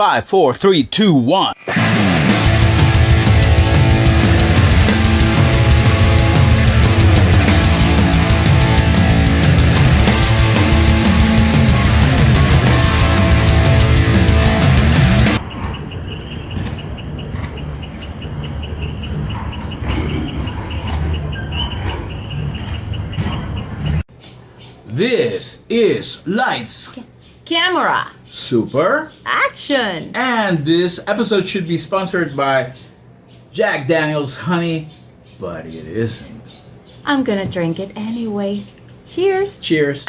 5, 4, 3, 2, 1. This is Lights, Camera, Super, action. and this episode should be sponsored by Jack Daniel's Honey, but it isn't. I'm gonna drink it anyway. Cheers. Cheers.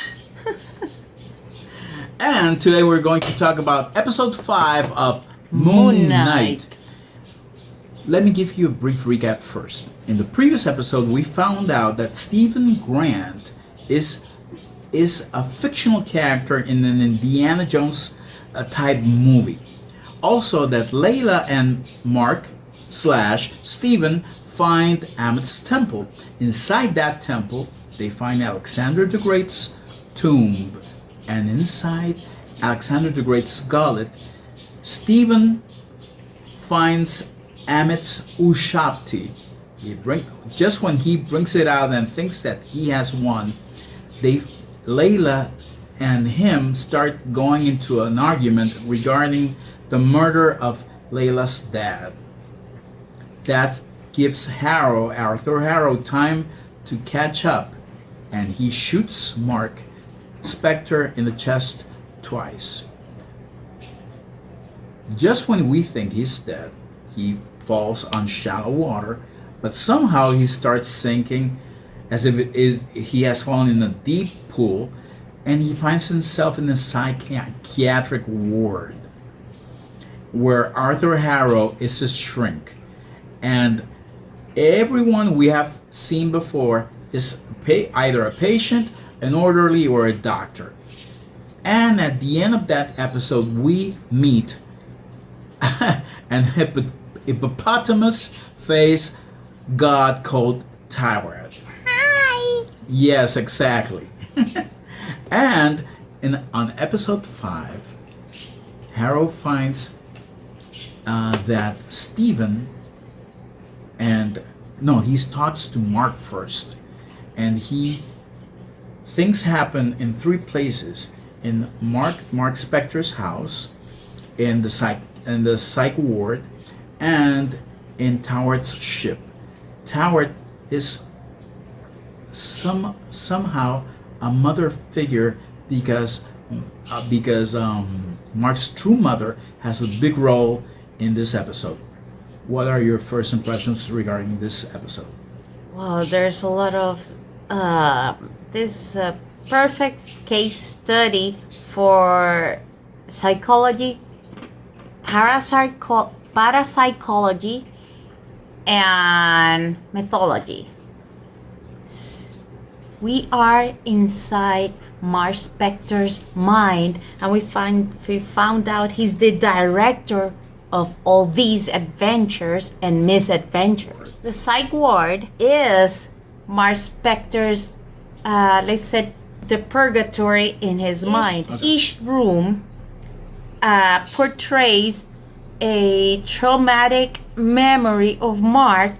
And today we're going to talk about episode 5 of Moon Knight. Let me give you a brief recap first. In the previous episode, we found out that Stephen Grant is a fictional character in an Indiana Jones type movie. Also, that Layla and Mark / Stephen find Amit's temple. Inside that temple, they find Alexander the Great's tomb. And inside Alexander the Great's gullet, Stephen finds Amit's Ushapti. Just when he brings it out and thinks that he has won, Layla and him start going into an argument regarding the murder of Layla's dad. That gives Arthur Harrow, time to catch up, and he shoots Mark Spector in the chest twice. Just when we think he's dead, he falls on shallow water, but somehow he starts sinking as if he has fallen in a deep pool, and he finds himself in a psychiatric ward where Arthur Harrow is his shrink, and everyone we have seen before is either a patient, an orderly, or a doctor. And at the end of that episode, we meet an hippopotamus face god called Tyrant. Hi. Yes, exactly. And on episode 5, Harrow finds that Stephen he talks to Mark first, and things happen in 3 places: in Mark Spector's house, in the psych ward, and in Toward's ship. Toward is somehow a mother figure because Mark's true mother has a big role in this episode. What are your first impressions regarding this episode? Well, there's a lot of this perfect case study for psychology, parapsychology, and mythology. We are inside Mark Spector's mind, and we found out he's the director of all these adventures and misadventures. The psych ward is Mark Spector's, let's say, the purgatory in his mind. Okay. Each room portrays a traumatic memory of Mark,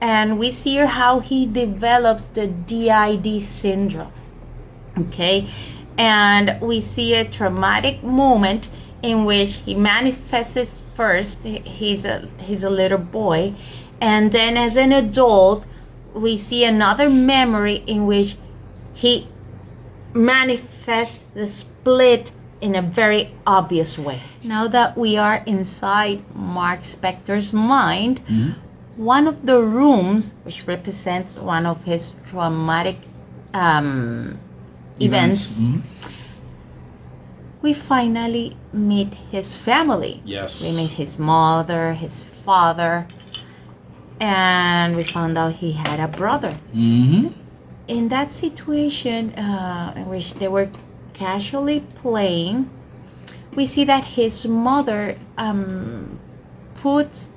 and we see how he develops the DID syndrome. Okay, and we see a traumatic moment in which he manifests first. He's a little boy, and then as an adult, we see another memory in which he manifests the split in a very obvious way. Now that we are inside Mark Spector's mind, one of the rooms, which represents one of his traumatic events, we finally meet his family. Yes. We meet his mother, his father, and we found out he had a brother. Mm-hmm. In that situation, in which they were casually playing, we see that his mother puts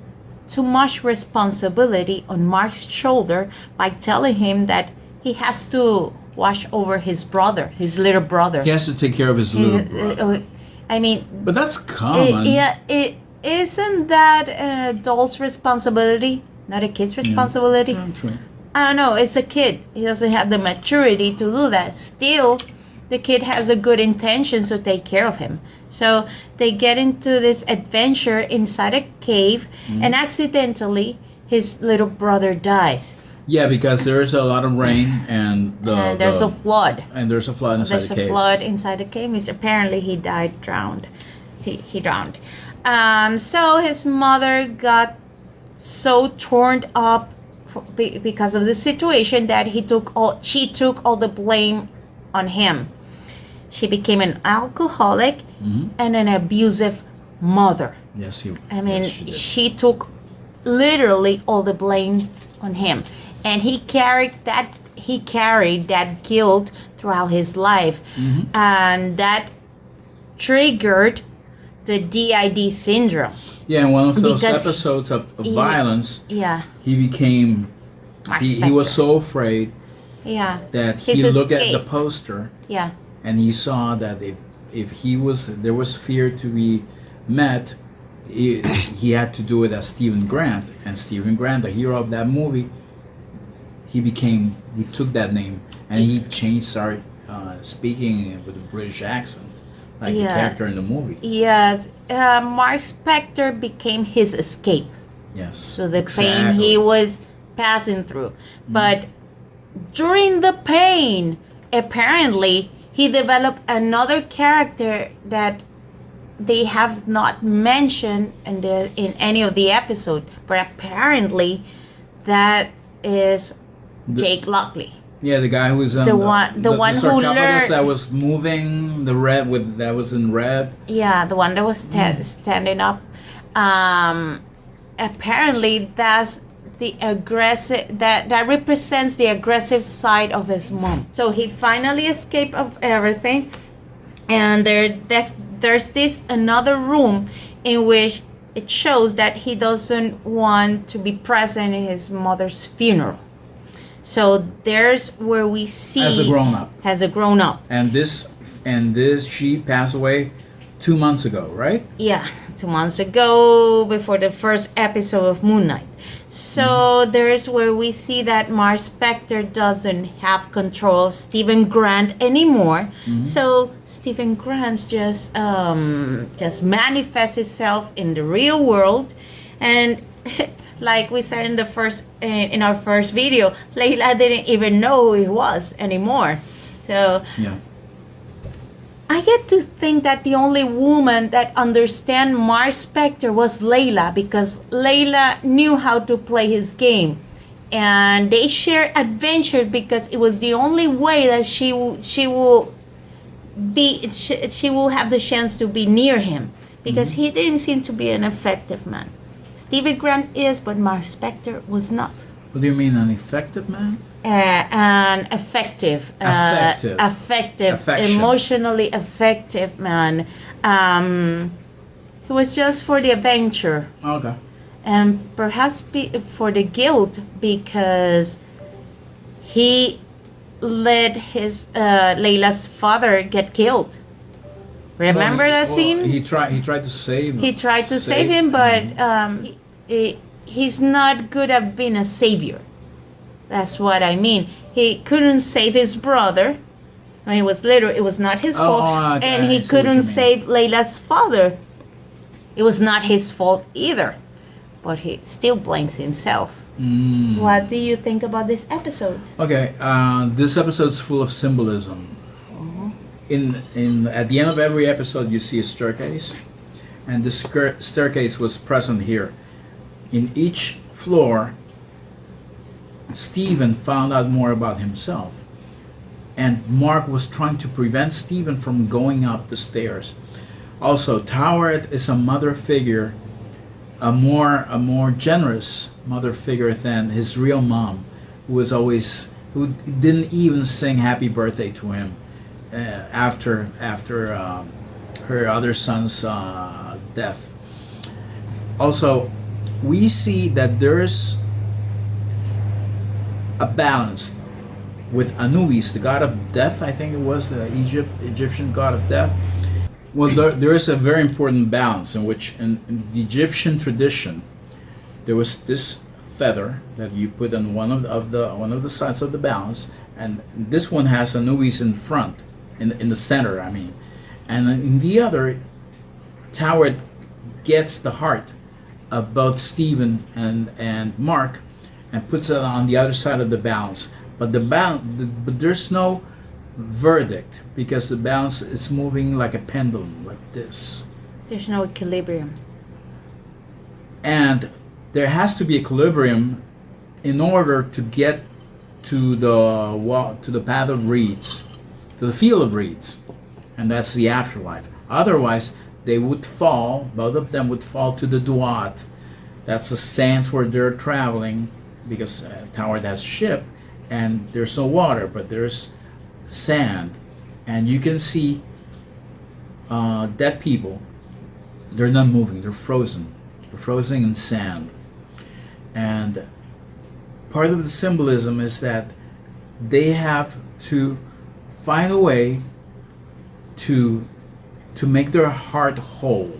too much responsibility on Mark's shoulder by telling him that he has to watch over his brother, his little brother. He has to take care of his little brother. I mean, But that's common. it isn't that an adult's responsibility, not a kid's responsibility. Yeah, true. I don't know. It's a kid. He doesn't have the maturity to do that. Still, the kid has a good intention to take care of him. So they get into this adventure inside a cave, and accidentally his little brother dies. Yeah, because there's a lot of rain and There's a flood. And there's a flood inside There's the a cave. flood inside the cave. Apparently he died drowned. He drowned. So his mother got so torn up because of the situation that she took all the blame on him. She became an alcoholic and an abusive mother. Yes, I mean, yes, she did. she took literally all the blame on him, and he carried that guilt throughout his life, and that triggered the DID syndrome. Yeah, in one of those Because episodes of violence, Yeah. he became he was so afraid Yeah. that he His looked at the escape. poster Yeah. and he saw that if there was fear to be met, he had to do it as Stephen Grant. And Stephen Grant, the hero of that movie, he took that name and he started speaking with a British accent, like the character in the movie. Yes. Mark Spector became his escape. Yes. So the pain he was passing through. But during the pain, apparently, he developed another character that they have not mentioned in any of the episodes. But apparently, that is Jake Lockley. Yeah, the guy who was The one who sarcophagus learned. that was moving, that was in red. Yeah, the one that was standing up. Apparently, that's the aggressive that represents the aggressive side of his mom. So he finally escaped of everything, and there's this another room in which it shows that he doesn't want to be present in his mother's funeral. So there's where we see As a grown up. And she passed away 2 months ago, right? Yeah, 2 months ago, before the first episode of Moon Knight. So there's where we see that Mark Spector doesn't have control of Stephen Grant anymore. So Stephen Grant just manifests itself in the real world, and like we said in our first video, Layla didn't even know who he was anymore. So Yeah. I get to think that the only woman that understand Mark Spector was Layla, because Layla knew how to play his game, and they share adventure because it was the only way that she will have the chance to be near him, because he didn't seem to be an effective man. Stephen Grant is, but Mark Spector was not. What do you mean, an effective man? An effective, Affection. emotionally effective man. He was just for the adventure, Okay. and perhaps for the guilt, because he let his Layla's father get killed. Remember that scene? He tried to save him. He tried to save him, but he's not good at being a savior. That's what I mean. He couldn't save his brother when he was little. It was not his fault. And he couldn't save Layla's father. It was not his fault either. But he still blames himself. What do you think about this episode? Okay, this episode's full of symbolism. At the end of every episode, you see a staircase, and the staircase was present here. In each floor, Stephen found out more about himself, and Mark was trying to prevent Stephen from going up the stairs. Also, Toward is a mother figure, a more generous mother figure than his real mom, who didn't even sing happy birthday to him after her other son's death. Also, we see that there's a balance with Anubis, the god of death. I think it was the Egyptian god of death. Well, there is a very important balance in which, in the Egyptian tradition, there was this feather that you put on one of the sides of the balance, and this one has Anubis in front, in the center. I mean, and in the other tower, it gets the heart of both Stephen and Mark, and puts it on the other side of the balance. But but there's no verdict because the balance is moving like a pendulum, like this. There's no equilibrium. And there has to be equilibrium in order to get to the path of reeds, to the field of reeds, and that's the afterlife. Otherwise, they would fall. Both of them would fall to the Duat. That's the sands where they're traveling, because Tower has ship, and there's no water, but there's sand, and you can see dead people. They're not moving. They're frozen. They're frozen in sand. And part of the symbolism is that they have to find a way to make their heart whole.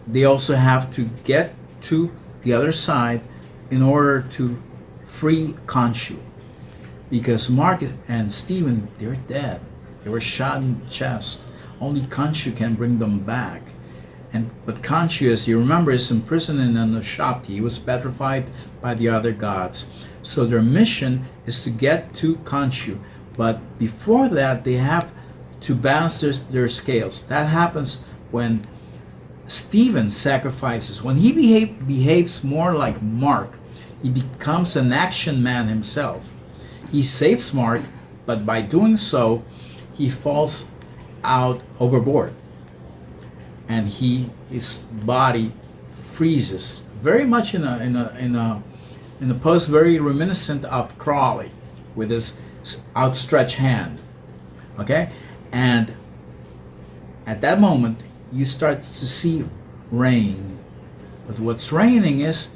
They also have to get to the other side in order to free Khonshu. Because Mark and Stephen, they're dead. They were shot in the chest. Only Khonshu can bring them back. But Khonshu, as you remember, is imprisoned in Anushapti. He was petrified by the other gods. So their mission is to get to Khonshu. But before that, they have to balance their scales. That happens when Stephen sacrifices. When he behaves more like Mark, he becomes an action man himself. He saves Mark, but by doing so, he falls out overboard. And his body freezes, very much in a pose very reminiscent of Crawley, with his outstretched hand. Okay, and at that moment you start to see rain, but what's raining is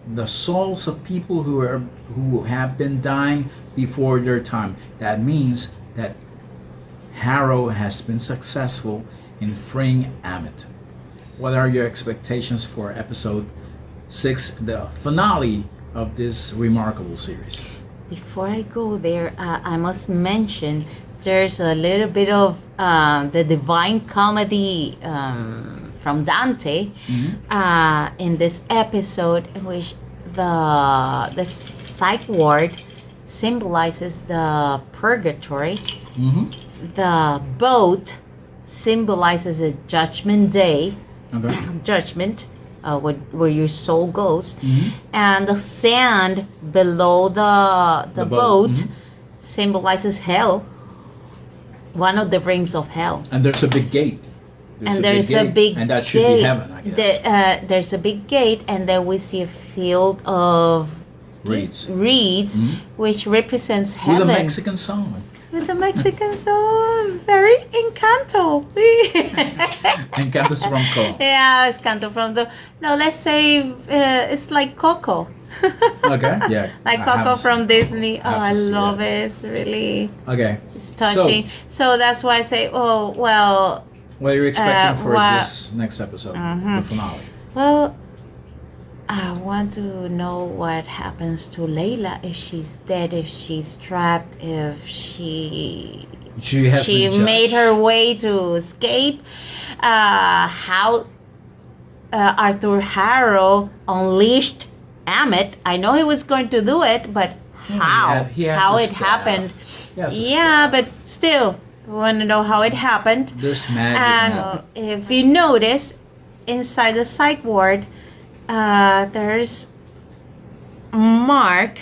the souls of people who have been dying before their time. That means that Harrow has been successful in freeing Amit. What are your expectations for episode 6, the finale of this remarkable series? Before I go there, I must mention there's a little bit of the Divine Comedy from Dante in this episode, in which the psych ward symbolizes the purgatory. The boat symbolizes a judgment day, judgment, where your soul goes, and the sand below the boat symbolizes hell, one of the rings of hell. And there's a big gate. And that should be heaven, I guess. There's a big gate, and then we see a field of reeds, which represents heaven. With a Mexican song. With the Mexican song, very Encanto. Encanto's from Co. Yeah, it's Encanto from the. No, let's say it's like Coco. Okay, yeah. Like Coco from Disney. Oh, I love it. It's really. Okay. It's touching. So that's why I say, oh well. What are you expecting for this next episode, the finale? Well, I want to know what happens to Layla, if she's dead, if she's trapped, if she made her way to escape, how Arthur Harrow unleashed Amit. I know he was going to do it, but how? How it happened. Yeah, but still, we want to know how it happened. There's magic. And if you notice, inside the psych ward, there's Mark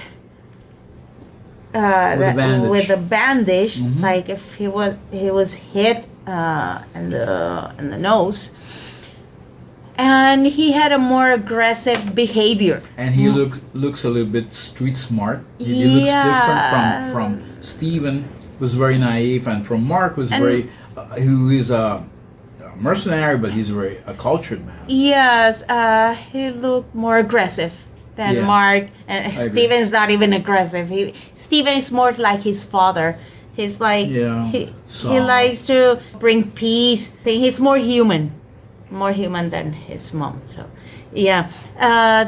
with a bandage, like if he was hit in the nose, and he had a more aggressive behavior. And he looks a little bit street smart. He looks different from Stephen, who's very naive, and from Mark, who's who is a mercenary, but he's a cultured man. Yes, he looked more aggressive than Mark, and Stephen's not even aggressive. Stephen is more like his father. He's like Yeah, he soft. likes to bring peace. He's more human than his mom. So yeah,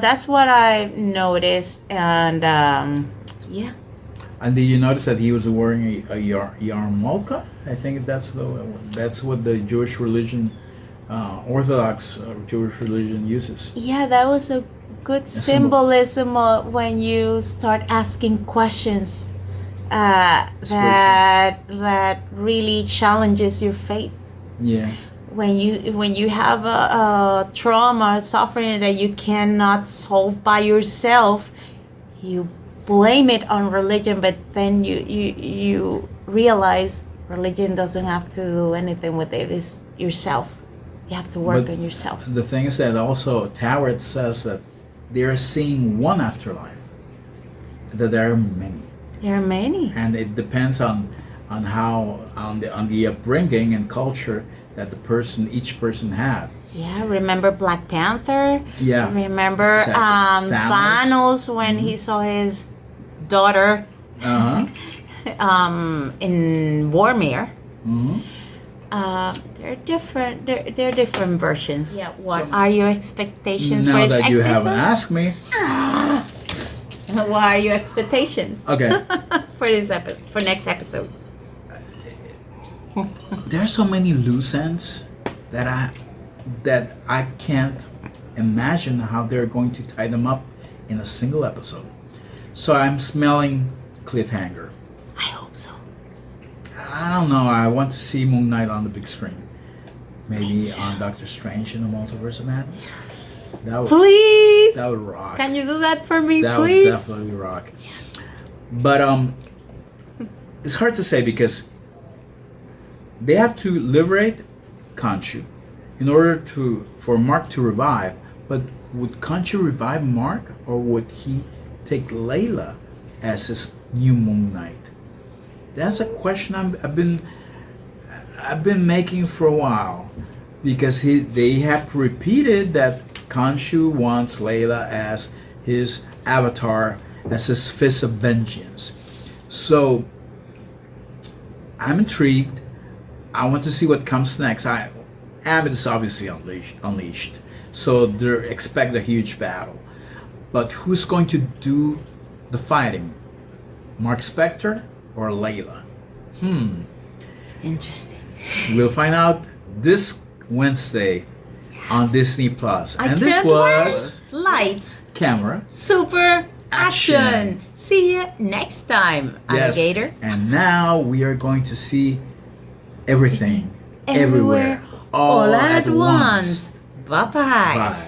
that's what I noticed, and yeah. And did you notice that he was wearing a yarmulke? I think that's what the Jewish religion, Orthodox Jewish religion uses. Yeah, that was a good symbolism when you start asking questions that really challenges your faith. Yeah. When you have a trauma, suffering that you cannot solve by yourself, you blame it on religion, but then you realize religion doesn't have to do anything with it. It's yourself. You have to work But on yourself. the thing is that also Tarot says that they're seeing one afterlife, that there are many, There are many. and it depends on how on the upbringing and culture that each person had. Yeah, remember Black Panther? Yeah, Remember exactly. Thanos when he saw his daughter Uh-huh. in Warmere? Hmm. They're different. They're different versions. Yeah. What So- are your expectations for Now this that you haven't episode? asked me, What are your expectations okay. for this for next episode? There are so many loose ends that I can't imagine how they're going to tie them up in a single episode. So I'm smelling cliffhanger. I hope so. I don't know. I want to see Moon Knight on the big screen. Maybe on Doctor Strange in the Multiverse of Madness. Please, That would rock. can you do that for me, That please? would definitely rock. But it's hard to say because they have to liberate Khonshu in order for Mark to revive. But would Khonshu revive Mark, or would he take Layla as his new Moon Knight? That's a question I've been making for a while, because they have repeated that Khonshu wants Layla as his avatar, as his fist of vengeance. So I'm intrigued. I want to see what comes next. Ammit is obviously unleashed, so they expect a huge battle. But who's going to do the fighting? Mark Spector or Layla? Interesting. We'll find out this Wednesday on Disney Plus. And this can't was wait. Lights, Camera super action. Action. See you next time, alligator. And now we are going to see everything, everywhere, all at once. Bye-bye. Bye.